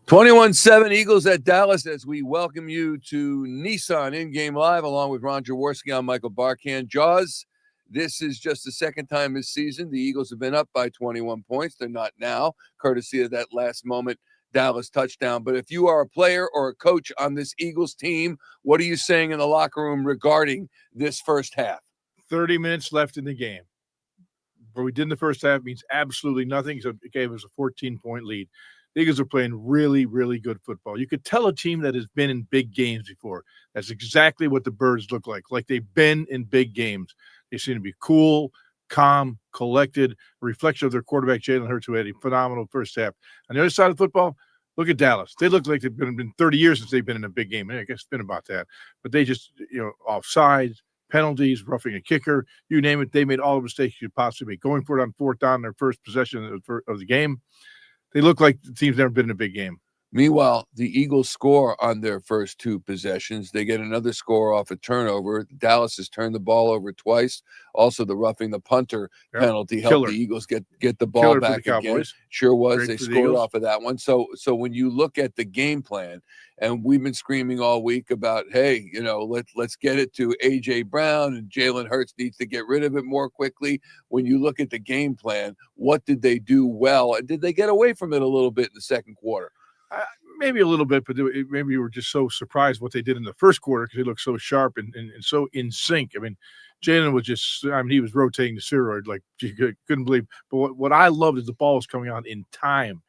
21-7 Eagles at Dallas as we welcome you to Nissan In-Game Live along with Ron Jaworski. I'm Michael Barkann. Jaws, this is just the second time this season the Eagles have been up by 21 points. They're not now, courtesy of that last moment Dallas touchdown. But if you are a player or a coach on this Eagles team, what are you saying in the locker room regarding this first half? 30 minutes left in the game. What we did in the first half means absolutely nothing, except it gave us a 14-point lead. The Eagles are playing really, really good football. You could tell a team that has been in big games before. That's exactly what the Birds look like they've been in big games. They seem to be cool, calm, collected, a reflection of their quarterback, Jalen Hurts, who had a phenomenal first half. On the other side of football, look at Dallas. They look like they've been 30 years since they've been in a big game. I guess it's been about that. But they just, offsides, penalties, roughing a kicker, you name it. They made all the mistakes you could possibly make. Going for it on fourth down, their first possession of the game. They look like the team's never been in a big game. Meanwhile, the Eagles score on their first two possessions. They get another score off a turnover. Dallas has turned the ball over twice. Also, the roughing the punter penalty helped the Eagles get the ball back again. Sure was. Great they scored off of that one. So when you look at the game plan, and we've been screaming all week about, hey, let's get it to A.J. Brown, and Jalen Hurts needs to get rid of it more quickly. When you look at the game plan, what did they do well? And did they get away from it a little bit in the second quarter? Maybe a little bit, but maybe we were just so surprised what they did in the first quarter because they looked so sharp and so in sync. I mean, Jalen was he was rotating the steroid like you couldn't believe. But what I loved is the ball was coming on in time.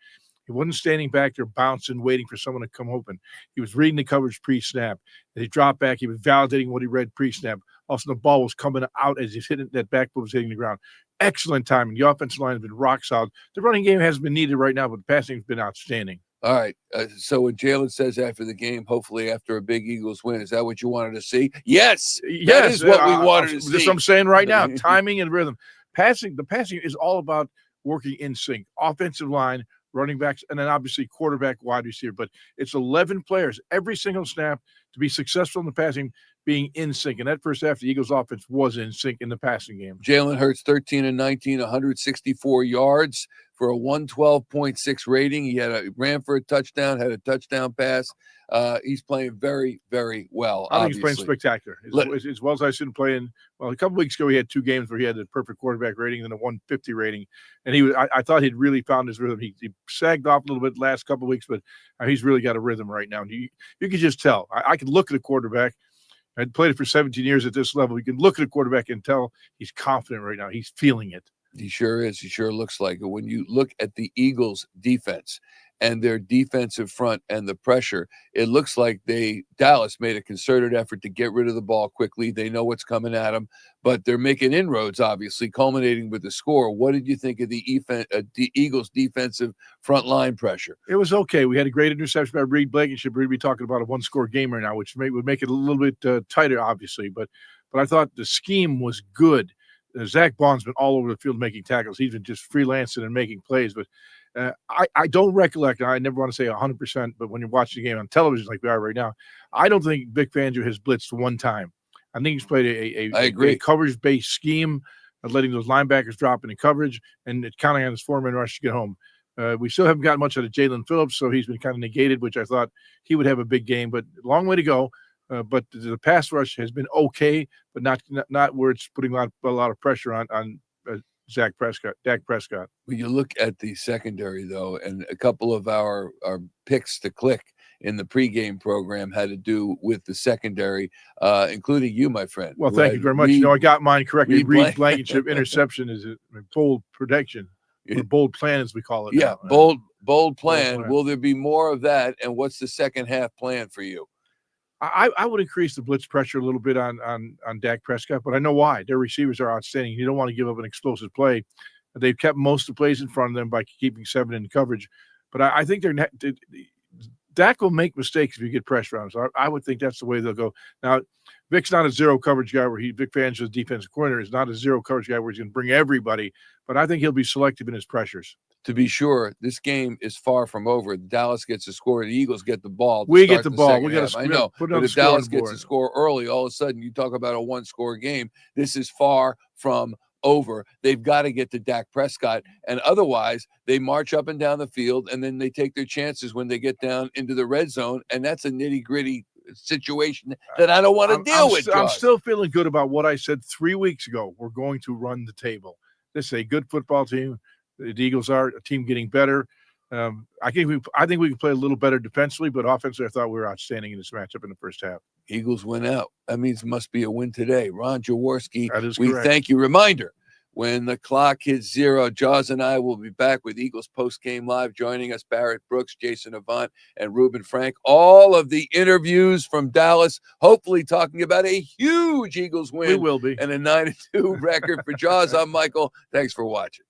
He wasn't standing back there bouncing, waiting for someone to come open. He was reading the coverage pre-snap. As he dropped back, he was validating what he read pre-snap. Also, the ball was coming out as he's hitting that back foot was hitting the ground. Excellent timing. The offensive line has been rock solid. The running game hasn't been needed right now, but the passing has been outstanding. All right. So when Jalen says after the game, hopefully after a big Eagles win, is that what you wanted to see? Yes. That is what we wanted to see. This I'm saying right now, timing and rhythm. The passing is all about working in sync. Offensive line, running backs, and then obviously quarterback, wide receiver. But it's 11 players every single snap to be successful in the passing, being in sync. And that first half, the Eagles offense was in sync in the passing game. Jalen Hurts, 13-19, 164 yards for a 112.6 rating. He ran for a touchdown, had a touchdown pass. He's playing very, very well. I think he's playing spectacular. As well as I should play in. Well, a couple weeks ago, he had two games where he had the perfect quarterback rating and a 150 rating. And I thought he'd really found his rhythm. He sagged off a little bit the last couple of weeks, but he's really got a rhythm right now. And you can just tell. I could look at a quarterback. I'd played it for 17 years at this level. You can look at a quarterback and tell he's confident right now. He's feeling it. He sure is. He sure looks like it. When you look at the Eagles' defense and their defensive front and the pressure, it looks like Dallas made a concerted effort to get rid of the ball quickly. They know what's coming at them, but they're making inroads, obviously, culminating with the score. What did you think of the Eagles' defensive front line pressure? It was okay. We had a great interception by Reed Blankenship. We'd be talking about a one-score game right now, which would make it a little bit tighter, obviously. But I thought the scheme was good. Zach Bond's been all over the field making tackles. He's been just freelancing and making plays. But I don't recollect, and I never want to say 100%, but when you're watching the game on television like we are right now, I don't think Vic Fangio has blitzed one time. I think he's played a great coverage-based scheme of letting those linebackers drop into coverage and counting on his four-man rush to get home. We still haven't gotten much out of Jalen Phillips, so he's been kind of negated, which I thought he would have a big game, but a long way to go. But the pass rush has been okay, but not where it's putting a lot of pressure on Dak Prescott. When you look at the secondary, though, and a couple of our picks to click in the pregame program had to do with the secondary, including you, my friend. Well, thank you very much. I got mine correctly. Reed Blankenship interception is a bold prediction, or bold plan, as we call it. Yeah, now. Bold plan. Will there be more of that? And what's the second half plan for you? I would increase the blitz pressure a little bit on Dak Prescott, but I know why. Their receivers are outstanding. You don't want to give up an explosive play. They've kept most of the plays in front of them by keeping 7 in coverage. But I think Dak will make mistakes if you get pressure on him. So I would think that's the way they'll go. Now, Vic's not a zero coverage guy Vic Fangio's defensive coordinator is not a zero coverage guy where he's going to bring everybody, but I think he'll be selective in his pressures. To be sure, this game is far from over. Dallas gets a score. The Eagles get the ball. We get the ball. We got to. I know. But if Dallas gets a score early, all of a sudden you talk about a one-score game. This is far from over. They've got to get to Dak Prescott, and otherwise they march up and down the field, and then they take their chances when they get down into the red zone, and that's a nitty-gritty situation that I don't want to deal with. I'm still feeling good about what I said 3 weeks ago. We're going to run the table. This is a good football team. The Eagles are a team getting better. I think we can play a little better defensively, but offensively, I thought we were outstanding in this matchup in the first half. Eagles win out. That means it must be a win today. Ron Jaworski, that is we correct. Thank you. Reminder, when the clock hits 0, Jaws and I will be back with Eagles Post-Game Live. Joining us, Barrett Brooks, Jason Avant, and Ruben Frank. All of the interviews from Dallas, hopefully talking about a huge Eagles win. We will be. And a 9-2 record for Jaws. I'm Michael. Thanks for watching.